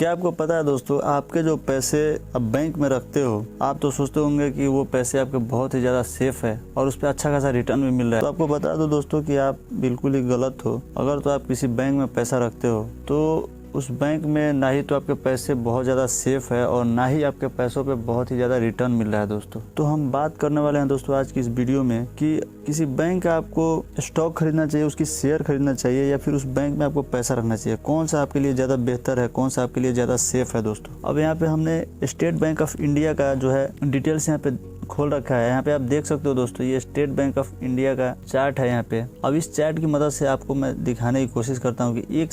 क्या आपको पता है दोस्तों, आपके जो पैसे अब बैंक में रखते हो, आप तो सोचते होंगे कि वो पैसे आपके बहुत ही ज़्यादा सेफ है और उस पर अच्छा खासा रिटर्न भी मिल रहा है। तो आपको बता दो दोस्तों कि आप बिल्कुल ही गलत हो। अगर तो आप किसी बैंक में पैसा रखते हो तो उस बैंक में ना ही तो आपके पैसे बहुत ज़्यादा सेफ है और ना ही आपके पैसों पे बहुत ही ज़्यादा रिटर्न मिल रहा है दोस्तों। तो हम बात करने वाले हैं दोस्तों आज की इस वीडियो में कि किसी बैंक का आपको स्टॉक खरीदना चाहिए, उसकी शेयर खरीदना चाहिए या फिर उस बैंक में आपको पैसा रखना चाहिए। कौन सा आपके लिए ज़्यादा बेहतर है, कौन सा आपके लिए ज़्यादा सेफ है दोस्तों। अब यहाँ पे हमने स्टेट बैंक ऑफ इंडिया का जो है डिटेल्स यहाँ पे खोल रखा है। यहाँ पे आप देख सकते हो दोस्तों, ये स्टेट बैंक ऑफ इंडिया का चार्ट है यहाँ पे। अब इस चार्ट की मदद से आपको मैं दिखाने की कोशिश करता हूँ कि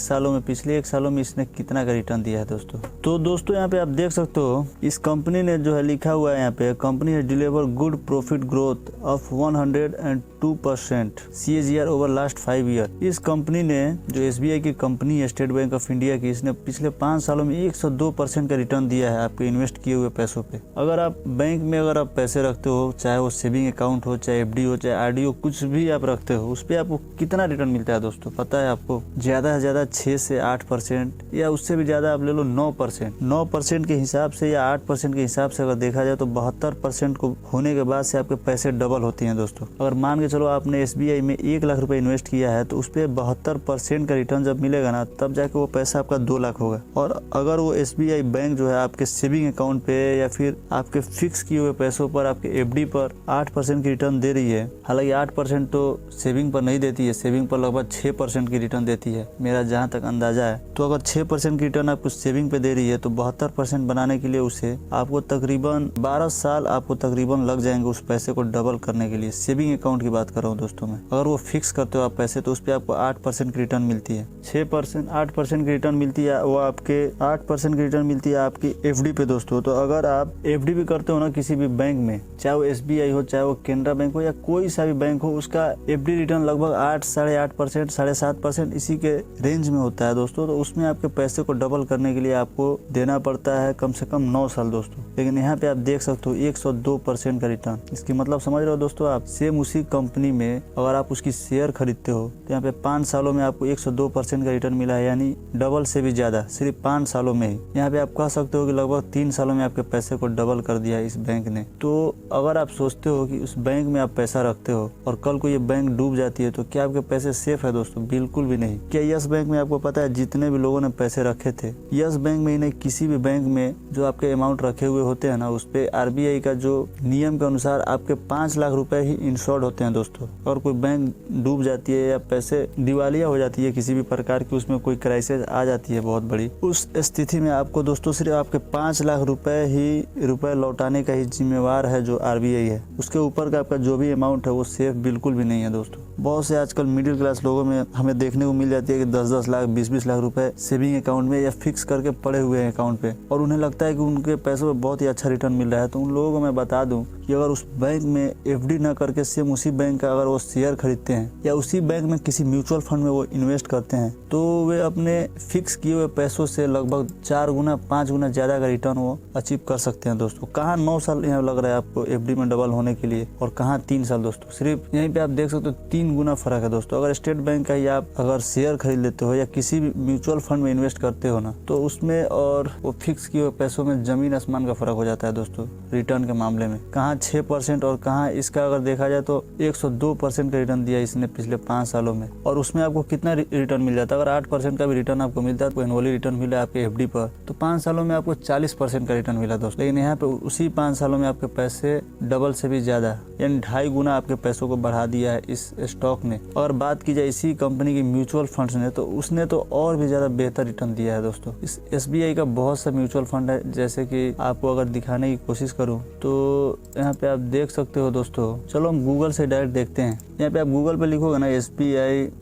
पिछले एक सालों में इसने कितना का रिटर्न दिया है दोस्तों। तो दोस्तों यहाँ पे आप देख सकते हो, इस कंपनी ने जो है लिखा हुआ है यहाँ पे, कंपनी है deliver good profit growth of 102% CAGR over last 5 year. इस कंपनी ने, जो SBI की कंपनी है स्टेट बैंक ऑफ इंडिया की, इसने पिछले 5 सालों में 102% का रिटर्न दिया है आपके इन्वेस्ट किए हुए पैसों पे। अगर आप बैंक में अगर आप पैसे रखते हो, चाहे वो सेविंग अकाउंट हो, चाहे FD हो, चाहे RD हो, कुछ भी आप रखते हो, उस पर आपको कितना रिटर्न मिलता है दोस्तों पता है आपको? ज्यादा से ज्यादा 6 से 8% या उससे भी ज्यादा आप ले लो 9%। 9% के हिसाब से या 8% के हिसाब से अगर देखा जाए तो 72% को होने के बाद से आपके पैसे डबल होते हैं दोस्तों। अगर मान के चलो आपने SBI में 1 लाख रुपए इन्वेस्ट किया है तो उस पर 72% का रिटर्न जब मिलेगा ना, तब जाके वो पैसा आपका 2 लाख होगा। और अगर वो SBI बैंक जो है आपके सेविंग अकाउंट पे या फिर आपके फिक्स किए हुए पैसों पर, आपके FD पर 8% की रिटर्न दे रही है, हालांकि 8% तो सेविंग पर नहीं देती है, सेविंग पर लगभग 6% की रिटर्न देती है मेरा जहां तक अंदाजा है। तो अगर 6% की रिटर्न आपको सेविंग पे दे रही है तो 72% बनाने के लिए उसे आपको तकरीबन 12 साल आपको तकरीबन लग जाएंगे उस पैसे को डबल करने के लिए। सेविंग अकाउंट की बात कर रहा हूँ दोस्तों मैं। अगर वो फिक्स करते हो आप पैसे तो उस पर आपको 8% की रिटर्न मिलती है। 8% की रिटर्न मिलती है, वो आपके 8% की रिटर्न मिलती है आपकी FD पे दोस्तों। तो अगर आप FD भी करते हो ना किसी भी बैंक में, चाहे वो SBI हो, चाहे वो केनरा बैंक हो या कोई सा भी बैंक हो, उसका FD रिटर्न लगभग 8, 8.5%, 7.5% इसी के रेंज में होता है दोस्तों। तो उसमें आपके पैसे को डबल करने के लिए आपको देना पड़ता है कम से कम 9 साल दोस्तों। लेकिन यहाँ पे आप देख सकते हो 102% का रिटर्न। इसकी मतलब समझ रहे हो दोस्तों आप? सेम उसी कंपनी में अगर आप उसकी शेयर खरीदते हो तो यहाँ पे 5 सालों में आपको 102% का रिटर्न मिला है, यानी डबल से भी ज्यादा सिर्फ 5 सालों में ही। यहाँ पे आप कह सकते हो कि लगभग 3 सालों में आपके पैसे को डबल कर दिया है इस बैंक ने। तो अगर आप सोचते हो कि उस बैंक में आप पैसा रखते हो और कल को ये बैंक डूब जाती है तो क्या आपके पैसे सेफ है दोस्तों? बिल्कुल भी नहीं। क्या यस बैंक में आपको पता है जितने भी लोगों ने पैसे रखे थे यस बैंक में ही नहीं, किसी भी बैंक में जो आपके अमाउंट रखे हुए होते हैं ना, उस पे RBI का जो नियम के अनुसार आपके 5 लाख रुपए ही इंश्योर्ड होते हैं दोस्तों। और कोई बैंक डूब जाती है या पैसे दिवालिया हो जाती है किसी भी प्रकार की, उसमें कोई क्राइसिस आ जाती है बहुत बड़ी, उस स्थिति में आपको दोस्तों सिर्फ आपके 5 लाख रुपए लौटाने का ही जिम्मेवार है जो RBI है। उसके ऊपर का आपका जो भी अमाउंट है वो सेफ बिल्कुल भी नहीं है दोस्तों। बहुत से आजकल मिडिल क्लास लोगों में हमें देखने को मिल जाती है कि 10-10 लाख 20-20 लाख रुपए सेविंग अकाउंट में या फिक्स करके पड़े हुए हैं अकाउंट पे, और उन्हें लगता है कि उनके पैसों पे बहुत ही अच्छा रिटर्न मिल रहा है। तो उन लोगों को मैं बता दूं कि अगर उस बैंक में FD न करके सेम उसी बैंक का अगर वो शेयर खरीदते हैं या उसी बैंक में किसी म्यूचुअल फंड में वो इन्वेस्ट करते हैं तो वे अपने फिक्स किए हुए पैसों से लगभग 4 गुना 5 गुना ज्यादा का रिटर्न वो अचीव कर सकते हैं दोस्तों। कहाँ 9 साल यहाँ लग रहा है आपको FD में डबल होने के लिए और कहाँ 3 साल दोस्तों। सिर्फ यहीं पे आप देख सकते हो 3 गुना फर्क है दोस्तों। अगर स्टेट बैंक का ही आप अगर शेयर खरीद लेते हो या किसी भी म्यूचुअल फंड में इन्वेस्ट करते हो ना, तो उसमें और वो फिक्स किए हुए पैसों में जमीन आसमान का फर्क हो जाता है दोस्तों रिटर्न के मामले में। कहाँ 6% और कहाँ इसका अगर देखा जाए तो 102% का रिटर्न दिया इसने पिछले 5 सालों में। और उसमें आपको कितना रिटर्न मिल जाता है? अगर 8% का भी रिटर्न आपको मिलता है, तो एनुअली रिटर्न मिला आपके FD पर, तो 5 सालों में आपको 40% का रिटर्न मिला दोस्तों। लेकिन यहाँ पे उसी 5 सालों में आपके पैसे डबल से भी ज्यादा यानी 2.5 गुना आपके पैसों को बढ़ा दिया है इस स्टॉक ने। अगर बात की जाए इसी कंपनी की म्यूचुअल फंड्स ने, तो उसने तो और भी ज्यादा बेहतर रिटर्न दिया है दोस्तों। इस SBI का बहुत सा म्यूचुअल फंड है, जैसे कि आपको अगर दिखाने की कोशिश करूं तो यहाँ पे आप देख सकते हो दोस्तों। चलो हम गूगल से डायरेक्ट देखते हैं। यहाँ पे आप गूगल पे लिखोगे ना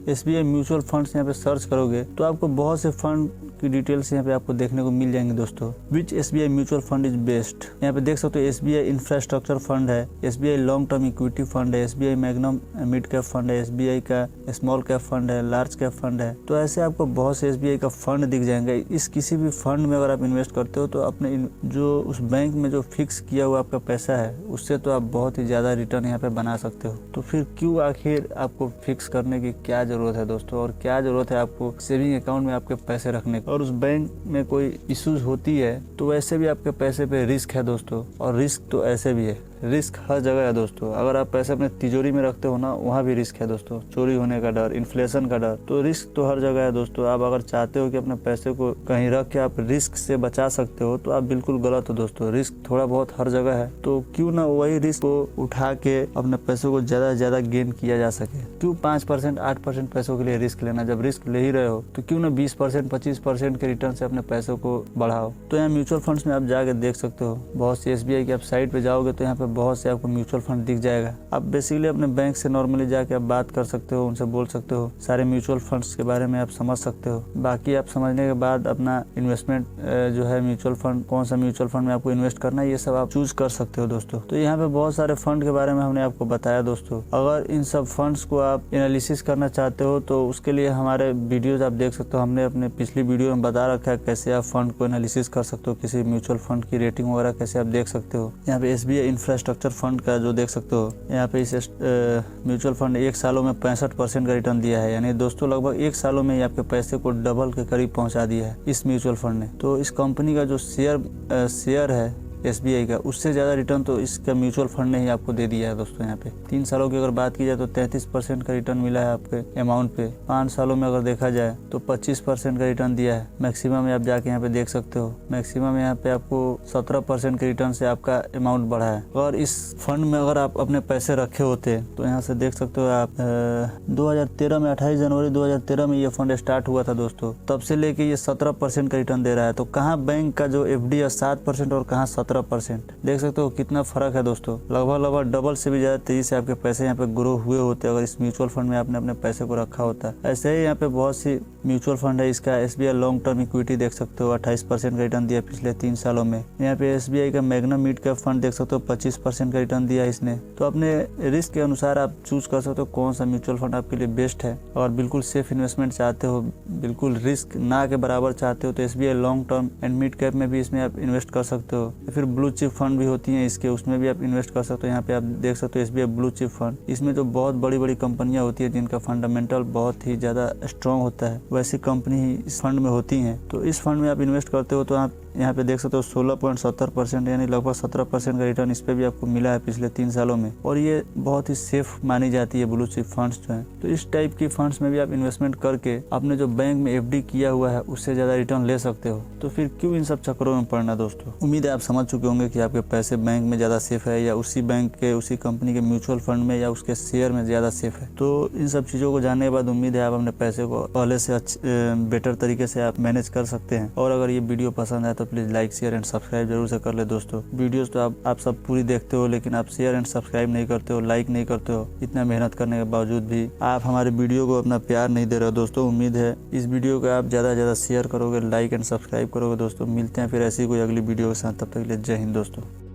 SBI म्यूचुअल फंड्स, यहाँ पे सर्च करोगे तो आपको बहुत से फंड की डिटेल्स यहाँ पे आपको देखने को मिल जाएंगे दोस्तों। विच SBI mutual fund is best, यहाँ पे देख सकते हो SBI इंफ्रास्ट्रक्चर फंड है, SBI long term equity fund है, SBI magnum mid cap fund है, SBI का स्मॉल कैप फंड है, लार्ज कैप फंड है। तो ऐसे आपको बहुत से SBI का फंड दिख जाएंगे। इस किसी भी फंड में अगर आप इन्वेस्ट करते हो तो अपने जो उस बैंक में जो फिक्स किया हुआ आपका पैसा है उससे तो आप बहुत ही ज्यादा रिटर्न यहाँ पे बना सकते हो। तो फिर क्यों आखिर आपको फिक्स करने की क्या जरूरत है दोस्तों, और क्या जरूरत है आपको सेविंग अकाउंट में आपके पैसे रखने की? और उस बैंक में कोई इश्यूज होती है तो वैसे भी आपके पैसे पे रिस्क है दोस्तों। और रिस्क तो ऐसे भी है, रिस्क हर जगह है दोस्तों। अगर आप पैसे अपने तिजोरी में रखते हो ना, वहाँ भी रिस्क है दोस्तों, चोरी होने का डर, इन्फ्लेशन का डर। तो रिस्क तो हर जगह है दोस्तों। आप अगर चाहते हो कि अपने पैसे को कहीं रख के आप रिस्क से बचा सकते हो तो आप बिल्कुल गलत हो दोस्तों। रिस्क थोड़ा बहुत हर जगह है, तो क्यों ना वही रिस्क को उठा के अपने पैसों को ज्यादा से ज्यादा गेन किया जा सके। क्यों 5% 8% पैसों के लिए रिस्क लेना, जब रिस्क ले ही रहे हो तो क्यों ना 20% 25% के रिटर्न से अपने पैसों को बढ़ाओ। तो यहाँ म्यूचुअल फंड्स में आप जाके देख सकते हो, बहुत सी SBI की आप साइट पे जाओगे तो यहाँ पे बहुत से आपको म्यूचुअल फंड दिख जाएगा। आप बेसिकली अपने बैंक से नॉर्मली जाके आप बात कर सकते हो, उनसे बोल सकते हो, सारे म्यूचुअल फंड्स के बारे में आप समझ सकते हो। बाकी आप समझने के बाद अपना इन्वेस्टमेंट जो है म्यूचुअल फंड, कौन सा म्यूचुअल फंड में आपको इन्वेस्ट करना है, ये सब आप चूज कर सकते हो दोस्तों। तो यहाँ पे बहुत सारे फंड के बारे में हमने आपको बताया दोस्तों। अगर इन सब फंड्स को आप एनालिसिस करना चाहते हो तो उसके लिए हमारे वीडियोज आप देख सकते हो। हमने अपने पिछली वीडियो में बता रखा है कैसे आप फंड को एनालिसिस कर सकते हो, किसी म्यूचुअल फंड की रेटिंग वगैरह कैसे आप देख सकते हो। यहाँ पे SBI इंफ्रास्ट्रक्चर फंड का जो देख सकते हो, यहाँ पे इस म्यूचुअल फंड 1 सालों में 65% का रिटर्न दिया है। यानी दोस्तों लगभग 1 सालों में ही आपके पैसे को डबल के करीब पहुंचा दिया है इस म्यूचुअल फंड ने। तो इस कंपनी का जो शेयर है SBI का, उससे ज़्यादा रिटर्न तो इसका म्यूचुअल फंड ने ही आपको दे दिया है दोस्तों। यहाँ पे 3 सालों की अगर बात की जाए तो 33% का रिटर्न मिला है आपके अमाउंट पे। 5 सालों में अगर देखा जाए तो 25% का रिटर्न दिया है। मैक्सिमम में आप जाके यहाँ पे देख सकते हो, मैक्सिमम यहाँ पे आपको 17% के रिटर्न से आपका अमाउंट बढ़ा है। और इस फंड में अगर आप अपने पैसे रखे होते तो यहाँ से देख सकते हो आप 2013 में 28 जनवरी 2013 में ये फंड स्टार्ट हुआ था दोस्तों। तब से लेके ये 17% का रिटर्न दे रहा है। तो कहाँ बैंक का जो FD है 7% और कहाँ 17%, देख सकते हो कितना फर्क है दोस्तों। लगभग डबल से भी ज्यादा तेजी से आपके पैसे यहाँ पे ग्रो हुए होते अगर इस म्यूचुअल फंड में आपने अपने पैसे को रखा होता। ऐसे ही यहाँ पे बहुत सी म्यूचुअल फंड है। इसका SBI लॉन्ग टर्म इक्विटी देख सकते हो, 28% का रिटर्न दिया पिछले 3 सालों में। यहाँ पे SBI का मैग्ना मिड कैप फंड देख सकते हो, 25% का रिटर्न दिया इसने। तो अपने रिस्क के अनुसार आप चूज कर सकते हो कौन सा म्यूचुअल फंड आपके लिए बेस्ट है। और बिल्कुल सेफ इन्वेस्टमेंट चाहते हो, बिल्कुल रिस्क ना के बराबर चाहते हो तो SBI long term and mid cap में भी इसमें आप इन्वेस्ट कर सकते हो। फिर ब्लू चिप फंड भी होती हैं इसके, उसमें भी आप इन्वेस्ट कर सकते हो। यहाँ पे आप देख सकते हो SBI ब्लू चिप फंड, इसमें तो बहुत बड़ी बड़ी कंपनियां होती है जिनका फंडामेंटल बहुत ही ज्यादा स्ट्रॉन्ग होता है, वैसी कंपनी ही इस फंड में होती हैं। तो इस फंड में आप इन्वेस्ट करते हो तो आप यहाँ पे देख सकते हो 16.70% यानी लगभग 17% का रिटर्न इस पे भी आपको मिला है पिछले 3 सालों में। और ये बहुत ही सेफ मानी जाती है ब्लू चिप फंड्स जो है। तो इस टाइप की फंड्स में भी आप इन्वेस्टमेंट करके अपने जो बैंक में FD किया हुआ है उससे ज्यादा रिटर्न ले सकते हो। तो फिर क्यों इन सब चक्करों में पड़ना दोस्तों। उम्मीद है आप समझ चुके होंगे कि आपके पैसे बैंक में ज्यादा सेफ है या उसी बैंक के उसी कंपनी के म्यूचुअल फंड में या उसके शेयर में ज्यादा सेफ है। तो इन सब चीजों को जानने के बाद उम्मीद है आप अपने पैसे को पहले से बेटर तरीके से आप मैनेज कर सकते हैं। और अगर ये वीडियो पसंद आए तो please like share and subscribe जरूर से कर ले दोस्तों। वीडियोस तो आप सब पूरी देखते हो लेकिन आप शेयर एंड सब्सक्राइब नहीं करते हो, लाइक नहीं करते हो। इतना मेहनत करने के बावजूद भी आप हमारे वीडियो को अपना प्यार नहीं दे रहे हो दोस्तों। उम्मीद है इस वीडियो को आप ज्यादा से ज्यादा शेयर करोगे, लाइक एंड सब्सक्राइब करोगे दोस्तों। मिलते हैं फिर ऐसी कोई अगली वीडियो के साथ, तब तक के लिए जय हिंद दोस्तों।